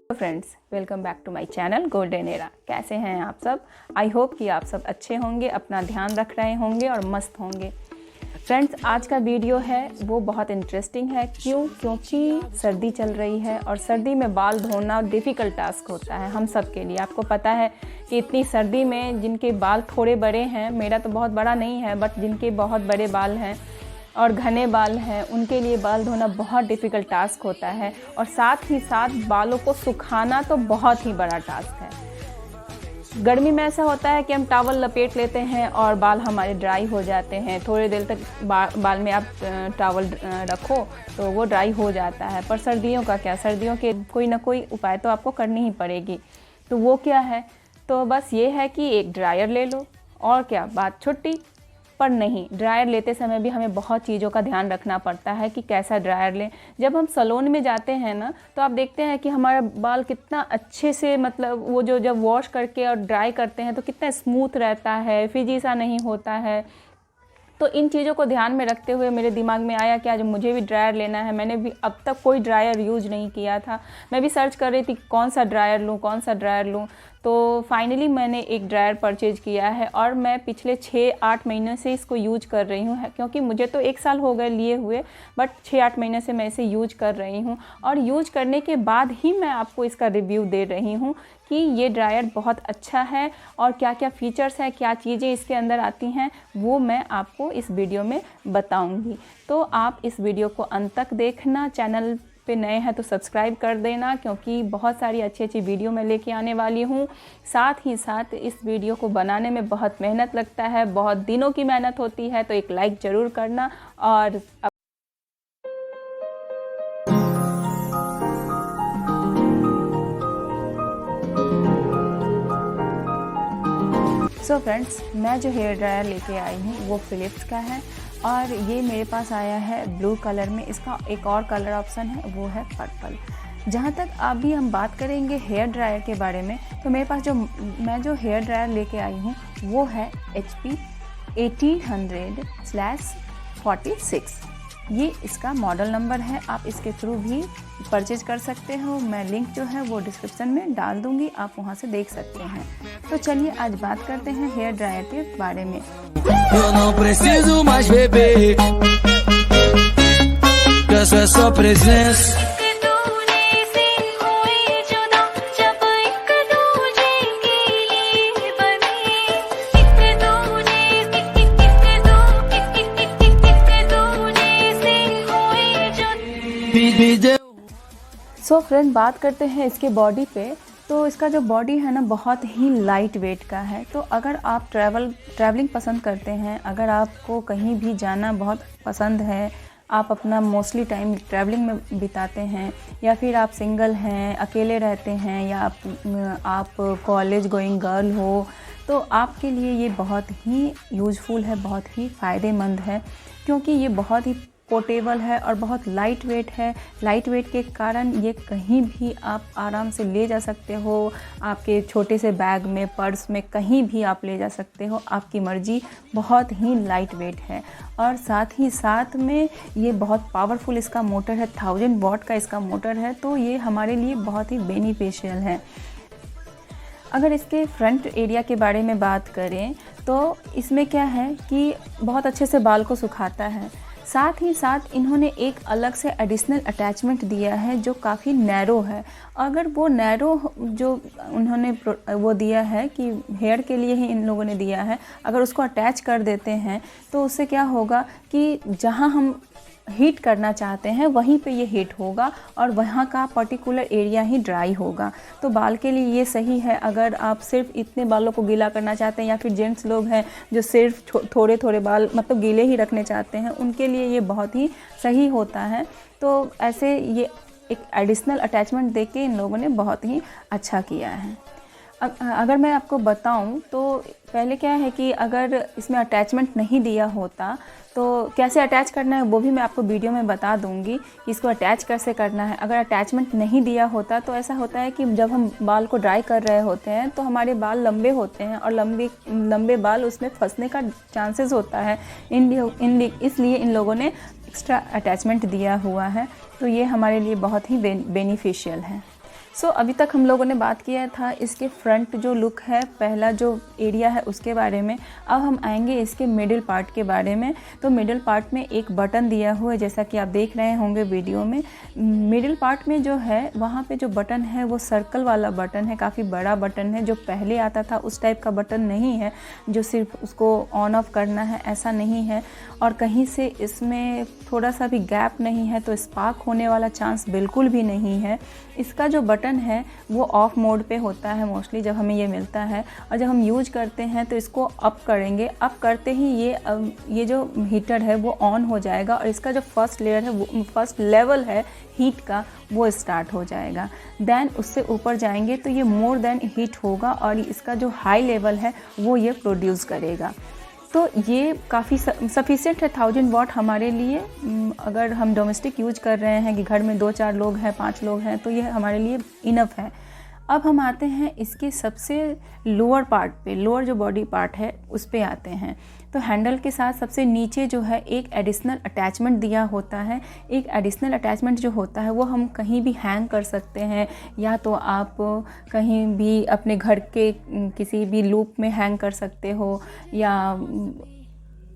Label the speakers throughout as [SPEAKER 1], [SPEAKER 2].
[SPEAKER 1] Friends, welcome back to my channel golden era. कैसे हैं आप सब? आई होप कि आप सब अच्छे होंगे, अपना ध्यान रख रहे होंगे और मस्त होंगे। फ्रेंड्स, आज का वीडियो है वो बहुत इंटरेस्टिंग है। क्योंकि सर्दी चल रही है और सर्दी में बाल धोना डिफ़िकल्ट टास्क होता है हम सब के लिए। आपको पता है कि इतनी सर्दी में जिनके बाल थोड़े बड़े हैं, मेरा तो बहुत बड़ा नहीं है, बट जिनके बहुत बड़े बाल हैं और घने बाल हैं, उनके लिए बाल धोना बहुत डिफ़िकल्ट टास्क होता है। और साथ ही साथ बालों को सुखाना तो बहुत ही बड़ा टास्क है। गर्मी में ऐसा होता है कि हम टॉवल लपेट लेते हैं और बाल हमारे ड्राई हो जाते हैं। थोड़ी देर तक बाल में आप टॉवल रखो तो वो ड्राई हो जाता है। पर सर्दियों का क्या, सर्दियों के कोई ना कोई उपाय तो आपको करनी ही पड़ेगी। तो वो क्या है? तो बस ये है कि एक ड्रायर ले लो और क्या, बात छुट्टी। पर नहीं, ड्रायर लेते समय भी हमें बहुत चीज़ों का ध्यान रखना पड़ता है कि कैसा ड्रायर लें। जब हम सैलून में जाते हैं ना, तो आप देखते हैं कि हमारा बाल कितना अच्छे से, मतलब वो जो जब वॉश करके और ड्राई करते हैं तो कितना स्मूथ रहता है, फिजी सा नहीं होता है। तो इन चीज़ों को ध्यान में रखते हुए मेरे दिमाग में आया कि आज मुझे भी ड्रायर लेना है। मैंने भी अब तक कोई ड्रायर यूज़ नहीं किया था। मैं भी सर्च कर रही थी कौन सा ड्रायर लूँ। तो फाइनली मैंने एक ड्रायर परचेज किया है और मैं पिछले 6-8 महीने से इसको यूज कर रही हूँ। क्योंकि मुझे तो 1 साल हो गए लिए हुए, बट 6-8 महीने से मैं इसे यूज कर रही हूँ। और यूज करने के बाद ही मैं आपको इसका रिव्यू दे रही हूँ कि ये ड्रायर बहुत अच्छा है और क्या क्या फ़ीचर्स हैं, क्या चीज़ें इसके अंदर आती हैं, वो मैं आपको इस वीडियो में बताऊँगी। तो आप इस वीडियो को अंत तक देखना। चैनल पे नए हैं तो सब्सक्राइब कर देना, क्योंकि बहुत सारी अच्छी अच्छी वीडियो मैं लेके आने वाली हूँ। साथ ही साथ इस वीडियो को बनाने में बहुत मेहनत लगता है, बहुत दिनों की मेहनत होती है। तो एक लाइक ज़रूर करना। और सो फ्रेंड्स, मैं जो हेयर ड्रायर लेके आई हूँ वो फ़िलिप्स का है और ये मेरे पास आया है ब्लू कलर में। इसका एक और कलर ऑप्शन है, वो है पर्पल। जहाँ तक अभी हम बात करेंगे हेयर ड्रायर के बारे में, तो मेरे पास मैं जो हेयर ड्रायर लेके आई हूँ वो है HP 1800/46। ये इसका मॉडल नंबर है। आप इसके थ्रू भी परचेज कर सकते हो। मैं लिंक जो है वो डिस्क्रिप्शन में डाल दूंगी, आप वहां से देख सकते हैं। तो चलिए आज बात करते हैं हेयर ड्रायर के बारे में।
[SPEAKER 2] Eu não preciso mais beber, peço é só presença.
[SPEAKER 1] So friend, बात करते हैं इसके बॉडी पे। तो इसका जो बॉडी है ना, बहुत ही लाइट वेट का है। तो अगर आप ट्रैवलिंग पसंद करते हैं, अगर आपको कहीं भी जाना बहुत पसंद है, आप अपना मोस्टली टाइम ट्रैवलिंग में बिताते हैं, या फिर आप सिंगल हैं, अकेले रहते हैं, या आप कॉलेज गोइंग गर्ल हो, तो आपके लिए ये बहुत ही यूज़फुल है, बहुत ही फ़ायदेमंद है। क्योंकि ये बहुत ही पोर्टेबल है और बहुत लाइट वेट है। लाइट वेट के कारण ये कहीं भी आप आराम से ले जा सकते हो। आपके छोटे से बैग में, पर्स में, कहीं भी आप ले जा सकते हो, आपकी मर्ज़ी। बहुत ही लाइट वेट है और साथ ही साथ में ये बहुत पावरफुल इसका मोटर है। 1000 वॉट का इसका मोटर है, तो ये हमारे लिए बहुत ही बेनिफिशियल है। अगर इसके फ्रंट एरिया के बारे में बात करें तो इसमें क्या है कि बहुत अच्छे से बाल को सुखाता है। साथ ही साथ इन्होंने एक अलग से एडिशनल अटैचमेंट दिया है जो काफ़ी नैरो है। अगर वो नैरो जो उन्होंने वो दिया है कि हेयर के लिए ही इन लोगों ने दिया है, अगर उसको अटैच कर देते हैं तो उससे क्या होगा कि जहां हम हीट करना चाहते हैं वहीं पे ये हीट होगा और वहाँ का पर्टिकुलर एरिया ही ड्राई होगा। तो बाल के लिए ये सही है। अगर आप सिर्फ इतने बालों को गीला करना चाहते हैं, या फिर जेंट्स लोग हैं जो सिर्फ थोड़े थोड़े बाल मतलब गीले ही रखने चाहते हैं, उनके लिए ये बहुत ही सही होता है। तो ऐसे ये एक एडिशनल अटैचमेंट दे के इन लोगों ने बहुत ही अच्छा किया है। अगर मैं आपको बताऊं तो पहले क्या है कि अगर इसमें अटैचमेंट नहीं दिया होता तो कैसे अटैच करना है वो भी मैं आपको वीडियो में बता दूंगी कि इसको अटैच कैसे करना है। अगर अटैचमेंट नहीं दिया होता तो ऐसा होता है कि जब हम बाल को ड्राई कर रहे होते हैं तो हमारे बाल लंबे होते हैं और लंबे बाल उसमें फंसने का चांसेस होता है। इसलिए इन लोगों ने एक्स्ट्रा अटैचमेंट दिया हुआ है, तो ये हमारे लिए बहुत ही बेनिफिशियल है। अभी तक हम लोगों ने बात किया था इसके फ्रंट जो लुक है, पहला जो एरिया है उसके बारे में। अब हम आएंगे इसके मिडिल पार्ट के बारे में। तो मिडिल पार्ट में एक बटन दिया हुआ है, जैसा कि आप देख रहे होंगे वीडियो में। मिडिल पार्ट में जो है वहाँ पे जो बटन है वो सर्कल वाला बटन है, काफ़ी बड़ा बटन है। जो पहले आता था उस टाइप का बटन नहीं है, जो सिर्फ उसको ऑन ऑफ करना है, ऐसा नहीं है। और कहीं से इसमें थोड़ा सा भी गैप नहीं है, तो स्पार्क होने वाला चांस बिल्कुल भी नहीं है। इसका जो बटन है वो ऑफ मोड पे होता है मोस्टली जब हमें ये मिलता है, और जब हम यूज करते हैं तो इसको अप करेंगे। अप करते ही ये जो हीटर है वो ऑन हो जाएगा, और इसका जो फर्स्ट लेयर है, वो फर्स्ट लेवल है हीट का, वो स्टार्ट हो जाएगा। देन उससे ऊपर जाएंगे तो ये मोर देन हीट होगा, और इसका जो हाई लेवल है वो ये प्रोड्यूस करेगा। तो ये काफ़ी सफिशिएंट है 1000 वाट हमारे लिए। अगर हम डोमेस्टिक यूज कर रहे हैं कि घर में 2-4 लोग हैं, 5 लोग हैं, तो ये हमारे लिए इनफ है। अब हम आते हैं इसके सबसे लोअर पार्ट पे, लोअर जो बॉडी पार्ट है उस पे आते हैं। तो हैंडल के साथ सबसे नीचे जो है एक एडिशनल अटैचमेंट दिया होता है। एक एडिशनल अटैचमेंट जो होता है वो हम कहीं भी हैंग कर सकते हैं, या तो आप कहीं भी अपने घर के किसी भी लूप में हैंग कर सकते हो, या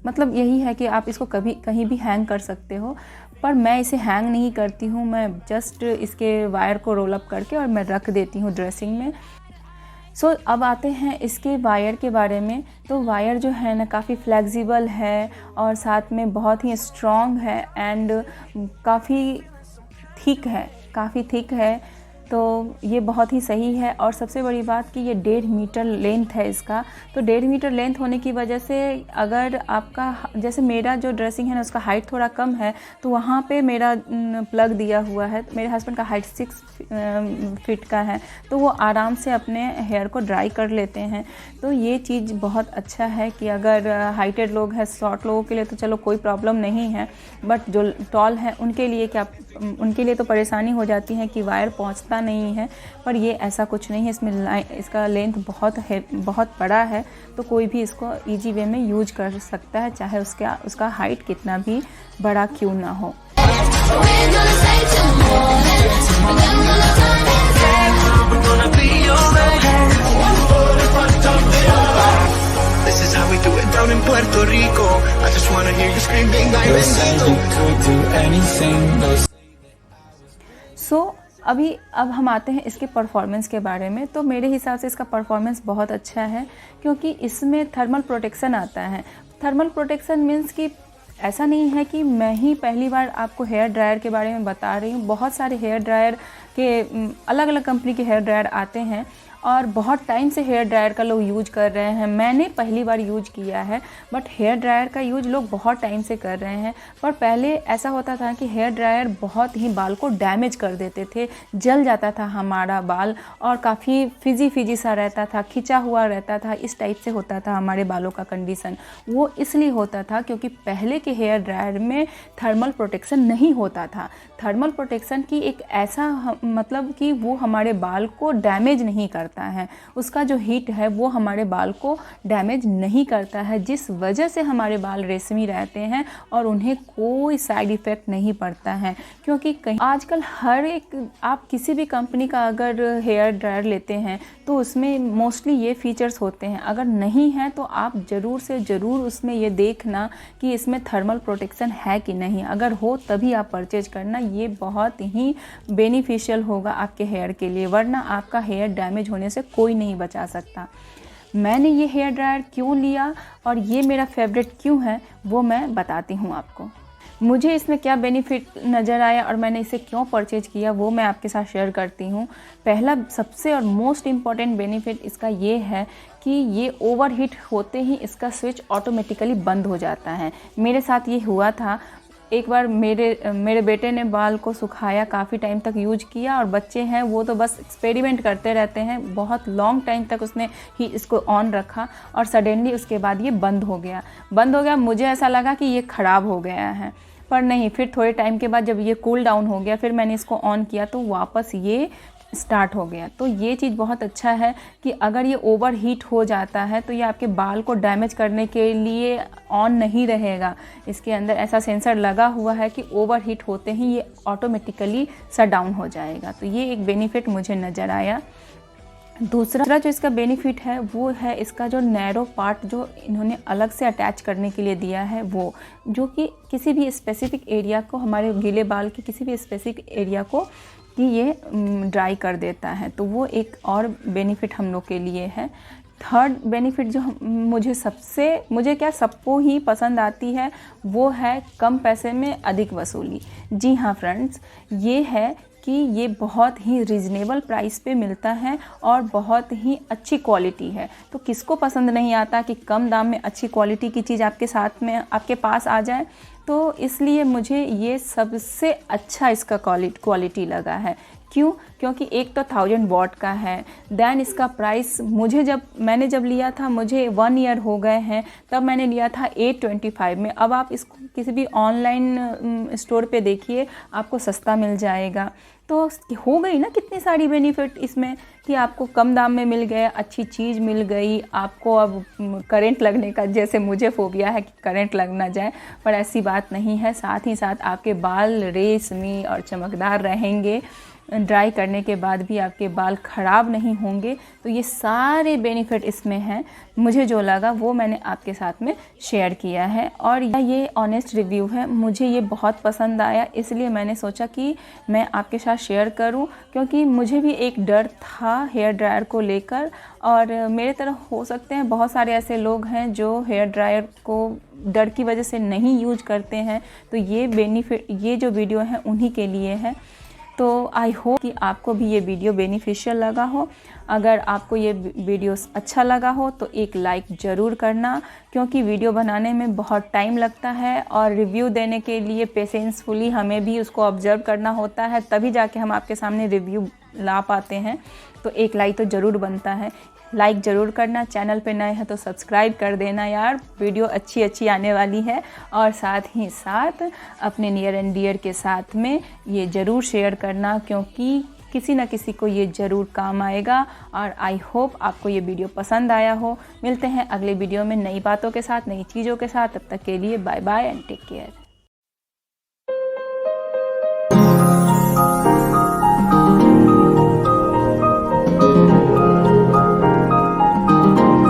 [SPEAKER 1] मतलब यही है कि आप इसको कभी कहीं भी हैंग कर सकते हो। पर मैं इसे हैंग नहीं करती हूँ, मैं जस्ट इसके वायर को रोल अप करके और मैं रख देती हूँ ड्रेसिंग में। अब आते हैं इसके वायर के बारे में। तो वायर जो है ना काफ़ी फ्लेक्सिबल है, और साथ में बहुत ही स्ट्रॉन्ग है, एंड काफ़ी थिक है। तो ये बहुत ही सही है। और सबसे बड़ी बात कि ये 1.5 मीटर लेंथ है इसका। तो 1.5 मीटर लेंथ होने की वजह से अगर आपका, जैसे मेरा जो ड्रेसिंग है ना उसका हाइट थोड़ा कम है, तो वहाँ पे मेरा प्लग दिया हुआ है। मेरे हस्बैंड का हाइट 6 फीट का है, तो वो आराम से अपने हेयर को ड्राई कर लेते हैं। तो ये चीज़ बहुत अच्छा है कि अगर हाइटेड लोग हैं, शॉर्ट लोगों के लिए तो चलो कोई प्रॉब्लम नहीं है, बट जो टॉल हैं उनके लिए तो परेशानी हो जाती है कि वायर पहुंचता नहीं है। पर ये ऐसा कुछ नहीं है, इसका लेंथ बहुत बड़ा है, तो कोई भी इसको इजी वे में यूज कर सकता है, चाहे उसका हाइट कितना भी बड़ा क्यों ना हो।
[SPEAKER 3] This is how we do it down in Puerto Rico. I just wanna hear you scream bang bang bang.
[SPEAKER 1] अब हम आते हैं इसके परफॉर्मेंस के बारे में। तो मेरे हिसाब से इसका परफॉर्मेंस बहुत अच्छा है, क्योंकि इसमें थर्मल प्रोटेक्शन आता है। थर्मल प्रोटेक्शन मीन्स कि ऐसा नहीं है कि मैं ही पहली बार आपको हेयर ड्रायर के बारे में बता रही हूँ। बहुत सारे हेयर ड्रायर के अलग अलग कंपनी के हेयर ड्रायर आते हैं, और बहुत टाइम से हेयर ड्रायर का लोग यूज कर रहे हैं। मैंने पहली बार यूज किया है, बट हेयर ड्रायर का यूज लोग बहुत टाइम से कर रहे हैं। पर पहले ऐसा होता था कि हेयर ड्रायर बहुत ही बाल को डैमेज कर देते थे, जल जाता था हमारा बाल, और काफ़ी फिजी सा रहता था, खिंचा हुआ रहता था, इस टाइप से होता था हमारे बालों का कंडीशन। वो इसलिए होता था क्योंकि पहले के हेयर ड्रायर में थर्मल प्रोटेक्शन नहीं होता था। थर्मल प्रोटेक्शन की एक ऐसा मतलब कि वो हमारे बाल को डैमेज नहीं करता है, उसका जो हीट है वो हमारे बाल को डैमेज नहीं करता है, जिस वजह से हमारे बाल रेशमी रहते हैं और उन्हें कोई साइड इफ़ेक्ट नहीं पड़ता है। क्योंकि कहीं आजकल हर एक, आप किसी भी कंपनी का अगर हेयर ड्रायर लेते हैं तो उसमें मोस्टली ये फीचर्स होते हैं। अगर नहीं है तो आप ज़रूर से ज़रूर उसमें ये देखना कि इसमें थर्मल प्रोटेक्शन है कि नहीं। अगर हो तभी आप परचेज करना, ये बहुत ही बेनिफिशियल होगा आपके हेयर के लिए, वरना आपका हेयर डैमेज होने से कोई नहीं बचा सकता। मैंने ये हेयर ड्रायर क्यों लिया और ये मेरा फेवरेट क्यों है वो मैं बताती हूँ आपको। मुझे इसमें क्या बेनिफिट नज़र आया और मैंने इसे क्यों परचेज किया वो मैं आपके साथ शेयर करती हूँ। पहला सबसे और मोस्ट इम्पॉर्टेंट बेनिफिट इसका ये है कि ये ओवरहीट होते ही इसका स्विच ऑटोमेटिकली बंद हो जाता है। मेरे साथ ये हुआ था। एक बार मेरे बेटे ने बाल को सुखाया, काफ़ी टाइम तक यूज किया, और बच्चे हैं वो तो बस एक्सपेरिमेंट करते रहते हैं। बहुत लॉन्ग टाइम तक उसने ही इसको ऑन रखा और सडनली उसके बाद ये बंद हो गया। मुझे ऐसा लगा कि ये ख़राब हो गया है, पर नहीं। फिर थोड़े टाइम के बाद जब ये कूल डाउन हो गया, फिर मैंने इसको ऑन किया तो वापस ये स्टार्ट हो गया। तो ये चीज़ बहुत अच्छा है कि अगर ये ओवर हीट हो जाता है तो ये आपके बाल को डैमेज करने के लिए ऑन नहीं रहेगा। इसके अंदर ऐसा सेंसर लगा हुआ है कि ओवर हीट होते ही ये ऑटोमेटिकली शट डाउन हो जाएगा। तो ये एक बेनिफिट मुझे नज़र आया। दूसरा जो इसका बेनिफिट है वो है इसका जो नैरो पार्ट जो इन्होंने अलग से अटैच करने के लिए दिया है, वो जो कि किसी भी स्पेसिफिक एरिया को, हमारे गीले बाल के किसी भी स्पेसिफिक एरिया को कि ये ड्राई कर देता है। तो वो एक और बेनिफिट हम लोग के लिए है। थर्ड बेनिफिट जो मुझे क्या सबको ही पसंद आती है वो है कम पैसे में अधिक वसूली। जी हाँ फ्रेंड्स, ये है कि ये बहुत ही रीज़नेबल प्राइस पे मिलता है और बहुत ही अच्छी क्वालिटी है। तो किसको पसंद नहीं आता कि कम दाम में अच्छी क्वालिटी की चीज़ आपके साथ में आपके पास आ जाए। तो इसलिए मुझे ये सबसे अच्छा इसका क्वालिटी लगा है। क्यों? क्योंकि एक तो 1000 वॉट का है। दैन इसका प्राइस मैंने जब लिया था, मुझे 1 ईयर हो गए हैं, तब मैंने लिया था 825 में। अब आप इसको किसी भी ऑनलाइन स्टोर पे देखिए, आपको सस्ता मिल जाएगा। तो हो गई ना कितनी सारी बेनिफिट इसमें कि आपको कम दाम में मिल गया, अच्छी चीज़ मिल गई। आपको अब करंट लगने का, जैसे मुझे फोबिया है कि करंट लग ना जाए, पर ऐसी बात नहीं है। साथ ही साथ आपके बाल रेशमी और चमकदार रहेंगे। ड्राई करने के बाद भी आपके बाल ख़राब नहीं होंगे। तो ये सारे बेनिफिट इसमें हैं। मुझे जो लगा वो मैंने आपके साथ में शेयर किया है और ये ऑनेस्ट रिव्यू है। मुझे ये बहुत पसंद आया, इसलिए मैंने सोचा कि मैं आपके साथ शेयर करूं, क्योंकि मुझे भी एक डर था हेयर ड्रायर को लेकर। और मेरे तरह हो सकते हैं बहुत सारे ऐसे लोग हैं जो हेयर ड्रायर को डर की वजह से नहीं यूज करते हैं। तो ये जो वीडियो है उन्हीं के लिए है। तो आई होप कि आपको भी ये वीडियो बेनिफिशियल लगा हो। अगर आपको ये वीडियो अच्छा लगा हो तो एक लाइक ज़रूर करना, क्योंकि वीडियो बनाने में बहुत टाइम लगता है और रिव्यू देने के लिए पेशेंसफुली हमें भी उसको ऑब्जर्व करना होता है, तभी जाके हम आपके सामने रिव्यू ला पाते हैं। तो एक लाइक तो ज़रूर बनता है। लाइक ज़रूर करना, चैनल पे नए हैं तो सब्सक्राइब कर देना यार, वीडियो अच्छी आने वाली है। और साथ ही साथ अपने नियर एंड डियर के साथ में ये ज़रूर शेयर करना, क्योंकि किसी न किसी को ये ज़रूर काम आएगा। और आई होप आपको ये वीडियो पसंद आया हो। मिलते हैं अगले वीडियो में नई बातों के साथ, नई चीज़ों के साथ। तब तक के लिए bye bye and take care.